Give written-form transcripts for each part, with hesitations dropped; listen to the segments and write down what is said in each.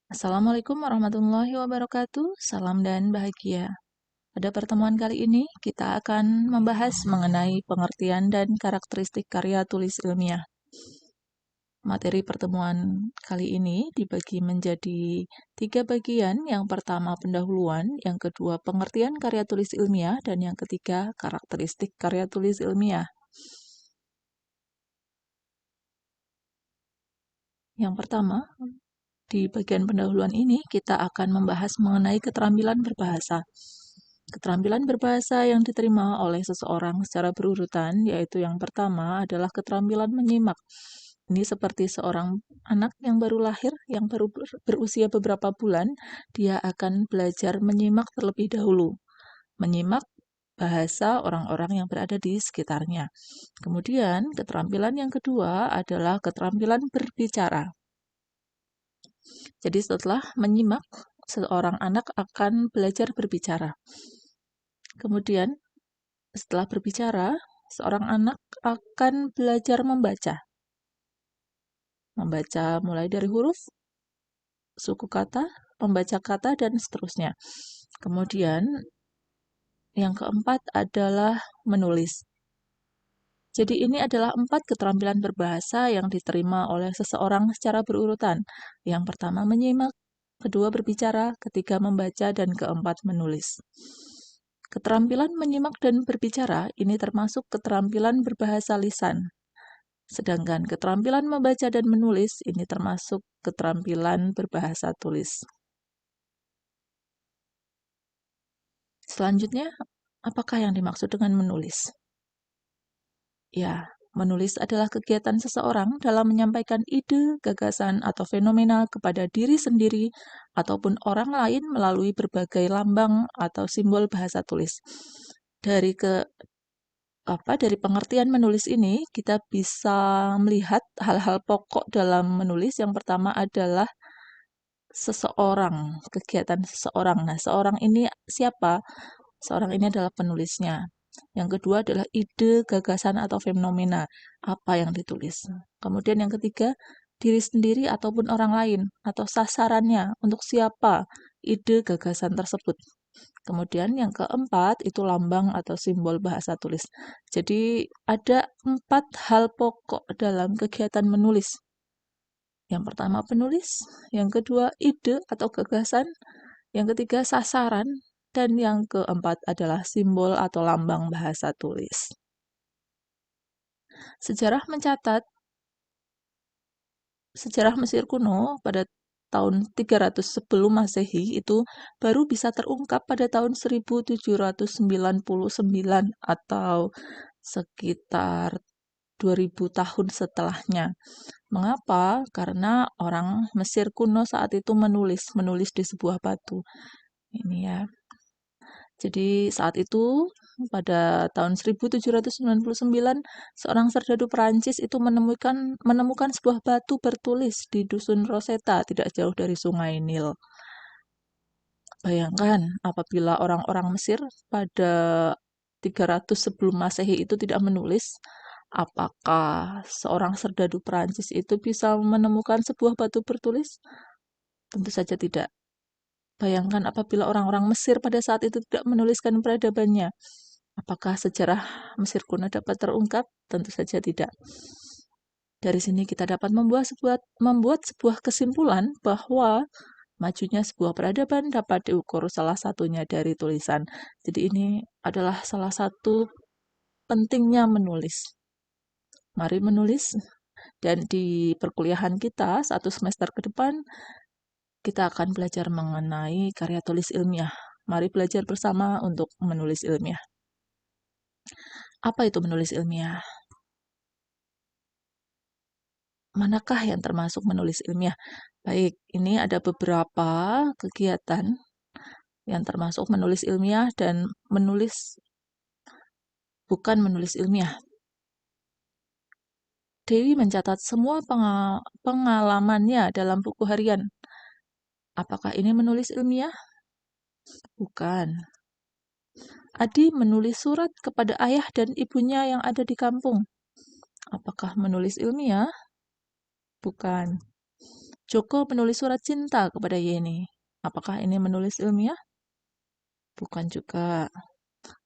Assalamualaikum warahmatullahi wabarakatuh. Salam dan bahagia. Pada pertemuan kali ini, kita akan membahas mengenai pengertian dan karakteristik karya tulis ilmiah. Materi pertemuan kali ini dibagi menjadi 3 bagian. Yang pertama pendahuluan, yang kedua pengertian karya tulis ilmiah, dan yang ketiga karakteristik karya tulis ilmiah. Yang pertama, di bagian pendahuluan ini, kita akan membahas mengenai keterampilan berbahasa. Keterampilan berbahasa yang diterima oleh seseorang secara berurutan, yaitu yang pertama adalah keterampilan menyimak. Ini seperti seorang anak yang baru lahir, yang baru berusia beberapa bulan, dia akan belajar menyimak terlebih dahulu. Menyimak bahasa orang-orang yang berada di sekitarnya. Kemudian, keterampilan yang kedua adalah keterampilan berbicara. Jadi setelah menyimak, seorang anak akan belajar berbicara. Kemudian, setelah berbicara, seorang anak akan belajar membaca. Membaca mulai dari huruf, suku kata, membaca kata, dan seterusnya. Kemudian, yang keempat adalah menulis. Jadi ini adalah 4 keterampilan berbahasa yang diterima oleh seseorang secara berurutan. Yang pertama menyimak, kedua berbicara, ketiga membaca, dan keempat menulis. Keterampilan menyimak dan berbicara ini termasuk keterampilan berbahasa lisan. Sedangkan keterampilan membaca dan menulis ini termasuk keterampilan berbahasa tulis. Selanjutnya, apakah yang dimaksud dengan menulis? Ya, menulis adalah kegiatan seseorang dalam menyampaikan ide, gagasan, atau fenomena kepada diri sendiri ataupun orang lain melalui berbagai lambang atau simbol bahasa tulis. Dari pengertian menulis ini, kita bisa melihat hal-hal pokok dalam menulis. Yang pertama adalah seseorang, kegiatan seseorang. Nah, seorang ini siapa? Seorang ini adalah penulisnya. Yang kedua adalah ide, gagasan, atau fenomena. Apa yang ditulis. Kemudian yang ketiga, diri sendiri ataupun orang lain, atau sasarannya, untuk siapa ide, gagasan tersebut. Kemudian yang keempat itu lambang atau simbol bahasa tulis. Jadi ada 4 hal pokok dalam kegiatan menulis. Yang pertama penulis, yang kedua ide atau gagasan, yang ketiga sasaran, dan yang keempat adalah simbol atau lambang bahasa tulis. Sejarah mencatat, sejarah Mesir kuno pada tahun 300 sebelum Masehi itu baru bisa terungkap pada tahun 1799 atau sekitar 2000 tahun setelahnya. Mengapa? Karena orang Mesir kuno saat itu menulis di sebuah batu. Ini ya. Jadi saat itu pada tahun 1799 seorang serdadu Perancis itu menemukan sebuah batu bertulis di dusun Rosetta tidak jauh dari Sungai Nil. Bayangkan apabila orang-orang Mesir pada 300 sebelum Masehi itu tidak menulis, apakah seorang serdadu Perancis itu bisa menemukan sebuah batu bertulis? Tentu saja tidak. Bayangkan apabila orang-orang Mesir pada saat itu tidak menuliskan peradabannya. Apakah sejarah Mesir kuno dapat terungkap? Tentu saja tidak. Dari sini kita dapat membuat sebuah kesimpulan bahwa majunya sebuah peradaban dapat diukur salah satunya dari tulisan. Jadi ini adalah salah satu pentingnya menulis. Mari menulis, dan di perkuliahan kita 1 semester ke depan kita akan belajar mengenai karya tulis ilmiah. Mari belajar bersama untuk menulis ilmiah. Apa itu menulis ilmiah? Manakah yang termasuk menulis ilmiah? Baik, ini ada beberapa kegiatan yang termasuk menulis ilmiah dan bukan menulis ilmiah. Dewi mencatat semua pengalamannya dalam buku harian. Apakah ini menulis ilmiah? Bukan. Adi menulis surat kepada ayah dan ibunya yang ada di kampung. Apakah menulis ilmiah? Bukan. Joko menulis surat cinta kepada Yeni. Apakah ini menulis ilmiah? Bukan juga.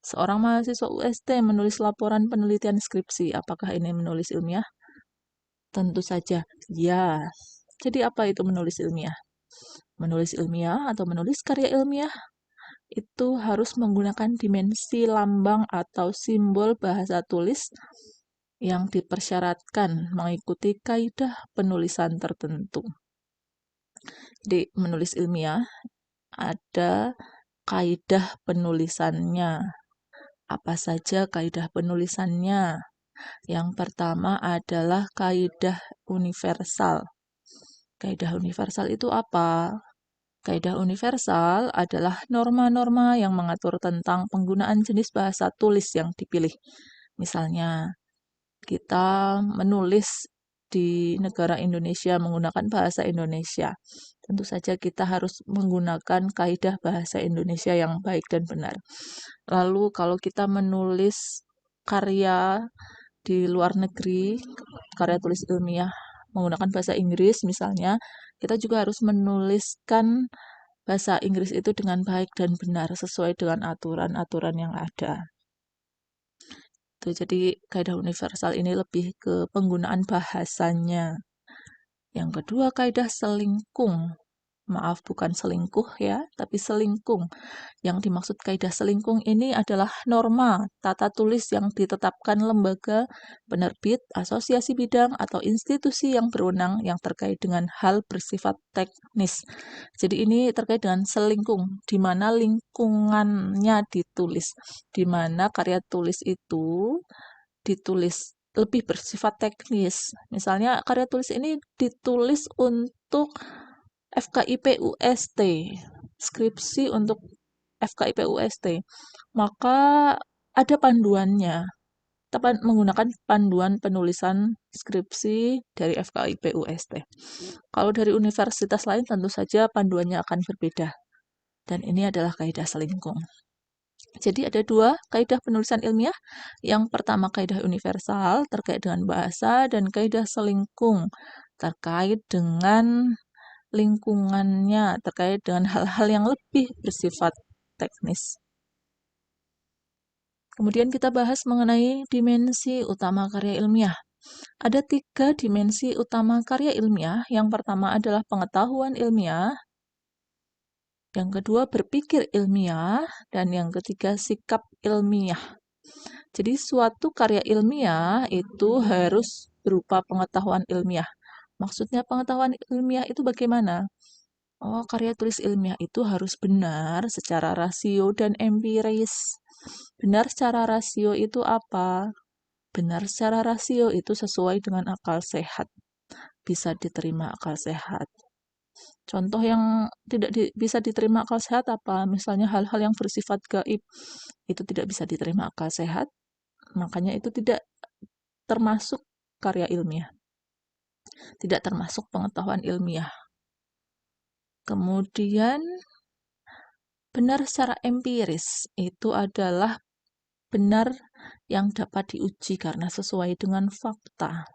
Seorang mahasiswa UST menulis laporan penelitian skripsi. Apakah ini menulis ilmiah? Tentu saja, ya. Jadi apa itu menulis ilmiah? Menulis ilmiah atau menulis karya ilmiah itu harus menggunakan dimensi lambang atau simbol bahasa tulis yang dipersyaratkan mengikuti kaidah penulisan tertentu. Jadi menulis ilmiah ada kaidah penulisannya. Apa saja kaidah penulisannya? Yang pertama adalah kaidah universal. Kaidah universal itu apa? Kaidah universal adalah norma-norma yang mengatur tentang penggunaan jenis bahasa tulis yang dipilih. Misalnya, kita menulis di negara Indonesia menggunakan bahasa Indonesia. Tentu saja kita harus menggunakan kaidah bahasa Indonesia yang baik dan benar. Lalu kalau kita menulis karya di luar negeri, karya tulis ilmiah menggunakan bahasa Inggris misalnya, kita juga harus menuliskan bahasa Inggris itu dengan baik dan benar sesuai dengan aturan-aturan yang ada. Jadi kaidah universal ini lebih ke penggunaan bahasanya. Yang kedua, kaidah selingkung. Maaf, bukan selingkuh ya, tapi selingkung. Yang dimaksud kaidah selingkung ini adalah norma tata tulis yang ditetapkan lembaga, penerbit, asosiasi bidang, atau institusi yang berwenang yang terkait dengan hal bersifat teknis. Jadi ini terkait dengan selingkung, di mana lingkungannya ditulis, di mana karya tulis itu ditulis lebih bersifat teknis. Misalnya karya tulis ini ditulis untuk FKIP UST, skripsi untuk FKIP UST, maka ada panduannya. Kita menggunakan panduan penulisan skripsi dari FKIP UST. Kalau dari universitas lain tentu saja panduannya akan berbeda. Dan ini adalah kaidah selingkung. Jadi ada dua kaidah penulisan ilmiah. Yang pertama kaidah universal terkait dengan bahasa dan kaidah selingkung terkait dengan lingkungannya, terkait dengan hal-hal yang lebih bersifat teknis. Kemudian kita bahas mengenai dimensi utama karya ilmiah. Ada 3 dimensi utama karya ilmiah. Yang pertama adalah pengetahuan ilmiah, yang kedua berpikir ilmiah, dan yang ketiga sikap ilmiah. Jadi suatu karya ilmiah itu harus berupa pengetahuan ilmiah. Maksudnya pengetahuan ilmiah itu bagaimana? Oh, karya tulis ilmiah itu harus benar secara rasio dan empiris. Benar secara rasio itu apa? Benar secara rasio itu sesuai dengan akal sehat. Bisa diterima akal sehat. Contoh yang tidak bisa diterima akal sehat apa? Misalnya hal-hal yang bersifat gaib. Itu tidak bisa diterima akal sehat. Makanya itu tidak termasuk karya ilmiah. Tidak termasuk pengetahuan ilmiah. Kemudian benar secara empiris itu adalah benar yang dapat diuji karena sesuai dengan fakta,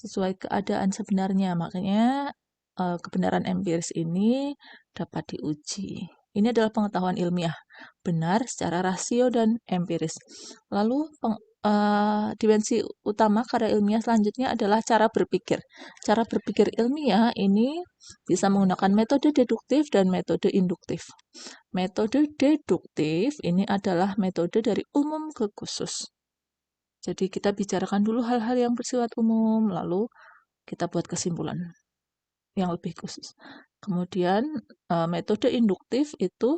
sesuai keadaan sebenarnya. Makanya kebenaran empiris ini dapat diuji. Ini adalah pengetahuan ilmiah, benar secara rasio dan empiris. Lalu dimensi utama karya ilmiah selanjutnya adalah cara berpikir. Cara berpikir ilmiah ini bisa menggunakan metode deduktif dan metode induktif. Metode deduktif ini adalah metode dari umum ke khusus. Jadi kita bicarakan dulu hal-hal yang bersifat umum, lalu kita buat kesimpulan yang lebih khusus. Kemudian metode induktif itu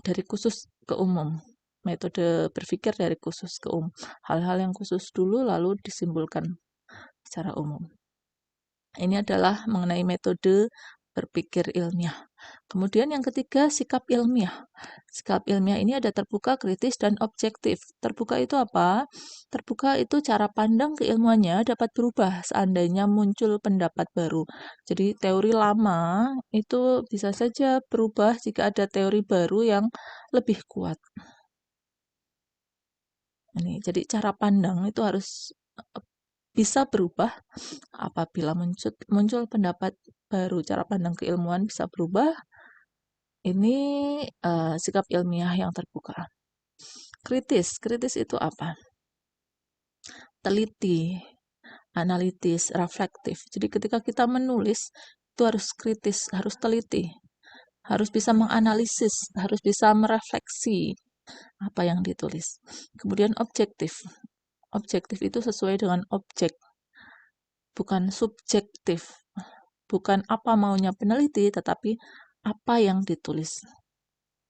dari khusus ke umum. Metode berpikir dari khusus ke umum. Hal-hal yang khusus dulu lalu disimpulkan secara umum. Ini adalah mengenai metode berpikir ilmiah. Kemudian yang ketiga, sikap ilmiah. Sikap ilmiah ini ada terbuka, kritis, dan objektif. Terbuka itu apa? Terbuka itu cara pandang keilmuannya dapat berubah seandainya muncul pendapat baru. Jadi teori lama itu bisa saja berubah jika ada teori baru yang lebih kuat. Ini, jadi cara pandang itu harus bisa berubah apabila muncul pendapat baru, cara pandang keilmuan bisa berubah. Ini sikap ilmiah yang terbuka. Kritis itu apa? Teliti, analitis, reflektif. Jadi ketika kita menulis itu harus kritis, harus teliti, harus bisa menganalisis, harus bisa merefleksi apa yang ditulis. Kemudian objektif. Objektif itu sesuai dengan objek, bukan subjektif. Bukan apa maunya peneliti, tetapi apa yang ditulis.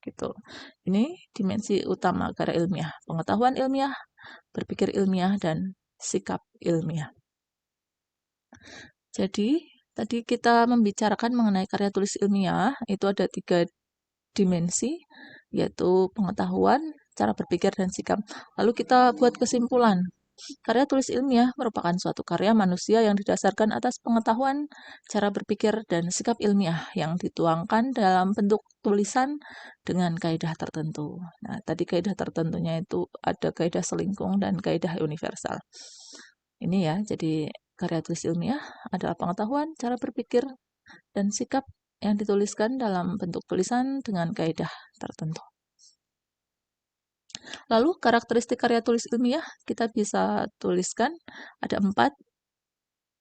Gitu. Ini dimensi utama karya ilmiah, pengetahuan ilmiah, berpikir ilmiah, dan sikap ilmiah. Jadi, tadi kita membicarakan mengenai karya tulis ilmiah, itu ada 3 dimensi, yaitu pengetahuan, cara berpikir, dan sikap. Lalu kita buat kesimpulan. Karya tulis ilmiah merupakan suatu karya manusia yang didasarkan atas pengetahuan, cara berpikir, dan sikap ilmiah yang dituangkan dalam bentuk tulisan dengan kaidah tertentu. Nah, tadi kaidah tertentunya itu ada kaidah selingkung dan kaidah universal. Ini ya, jadi karya tulis ilmiah adalah pengetahuan, cara berpikir, dan sikap yang dituliskan dalam bentuk tulisan dengan kaidah tertentu. Lalu karakteristik karya tulis ilmiah kita bisa tuliskan ada 4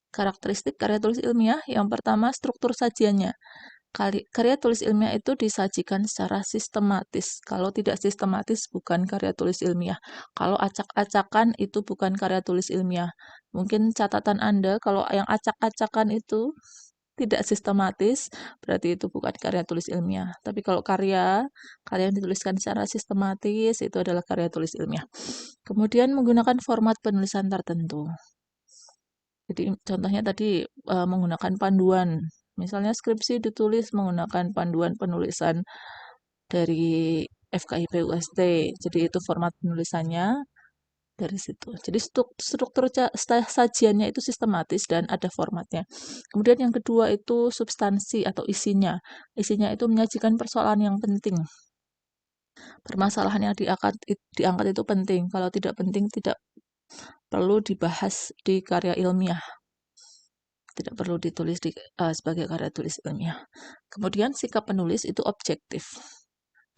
karakteristik karya tulis ilmiah. Yang pertama, struktur sajiannya. Karya tulis ilmiah itu disajikan secara sistematis. Kalau tidak sistematis bukan karya tulis ilmiah. Kalau acak-acakan itu bukan karya tulis ilmiah. Mungkin catatan Anda kalau yang acak-acakan itu tidak sistematis, berarti itu bukan karya tulis ilmiah. Tapi kalau karya yang dituliskan secara sistematis, itu adalah karya tulis ilmiah. Kemudian menggunakan format penulisan tertentu. Jadi contohnya tadi menggunakan panduan. Misalnya skripsi ditulis menggunakan panduan penulisan dari FKIP UST. Jadi itu format penulisannya dari situ. Jadi struktur sajiannya itu sistematis dan ada formatnya. Kemudian yang kedua itu substansi atau isinya. Isinya itu menyajikan persoalan yang penting. Permasalahan yang diangkat itu penting. Kalau tidak penting tidak perlu dibahas di karya ilmiah. Tidak perlu ditulis sebagai karya tulis ilmiah. Kemudian sikap penulis itu objektif.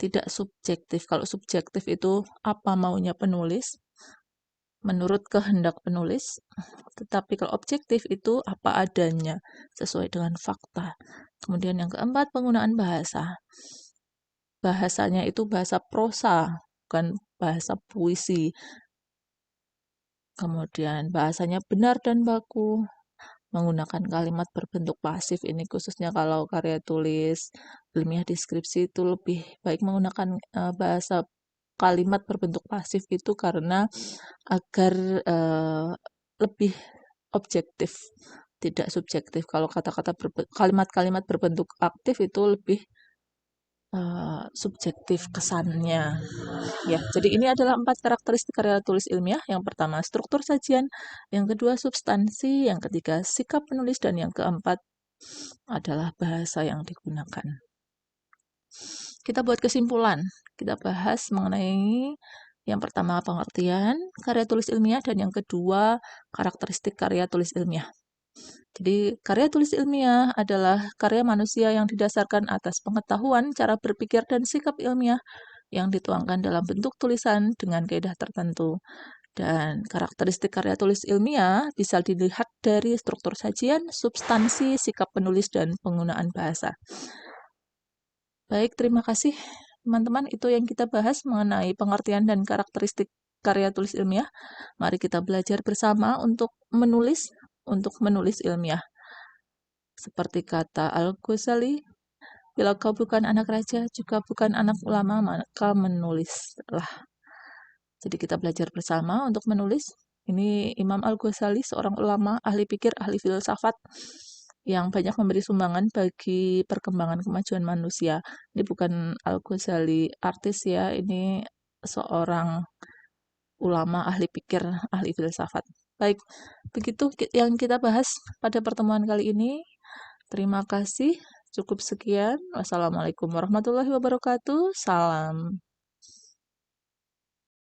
Tidak subjektif. Kalau subjektif itu apa maunya penulis, menurut kehendak penulis, tetapi kalau objektif itu apa adanya, sesuai dengan fakta. Kemudian yang keempat, penggunaan bahasa. Bahasanya itu bahasa prosa, bukan bahasa puisi. Kemudian bahasanya benar dan baku, menggunakan kalimat berbentuk pasif. Ini khususnya kalau karya tulis ilmiah deskripsi itu lebih baik menggunakan bahasa kalimat berbentuk pasif itu karena agar lebih objektif, tidak subjektif. Kalau kalimat-kalimat berbentuk aktif itu lebih subjektif kesannya. Ya, jadi ini adalah 4 karakteristik karya tulis ilmiah. Yang pertama, struktur sajian. Yang kedua, substansi. Yang ketiga, sikap penulis. Dan yang keempat adalah bahasa yang digunakan. Kita buat kesimpulan. Kita bahas mengenai yang pertama, pengertian karya tulis ilmiah. Dan yang kedua, karakteristik karya tulis ilmiah. Jadi, karya tulis ilmiah adalah karya manusia yang didasarkan atas pengetahuan, cara berpikir, dan sikap ilmiah yang dituangkan dalam bentuk tulisan dengan kaidah tertentu. Dan karakteristik karya tulis ilmiah bisa dilihat dari struktur sajian, substansi, sikap penulis, dan penggunaan bahasa. Baik, terima kasih teman-teman. Itu yang kita bahas mengenai pengertian dan karakteristik karya tulis ilmiah. Mari kita belajar bersama untuk menulis ilmiah. Seperti kata Al-Ghazali, bila kau bukan anak raja, juga bukan anak ulama, maka menulislah. Jadi kita belajar bersama untuk menulis. Ini Imam Al-Ghazali, seorang ulama, ahli pikir, ahli filsafat, yang banyak memberi sumbangan bagi perkembangan kemajuan manusia. Ini bukan Al-Ghazali artis ya, ini seorang ulama, ahli pikir, ahli filsafat. Baik, begitu yang kita bahas pada pertemuan kali ini. Terima kasih. Cukup sekian. Wassalamualaikum warahmatullahi wabarakatuh. Salam.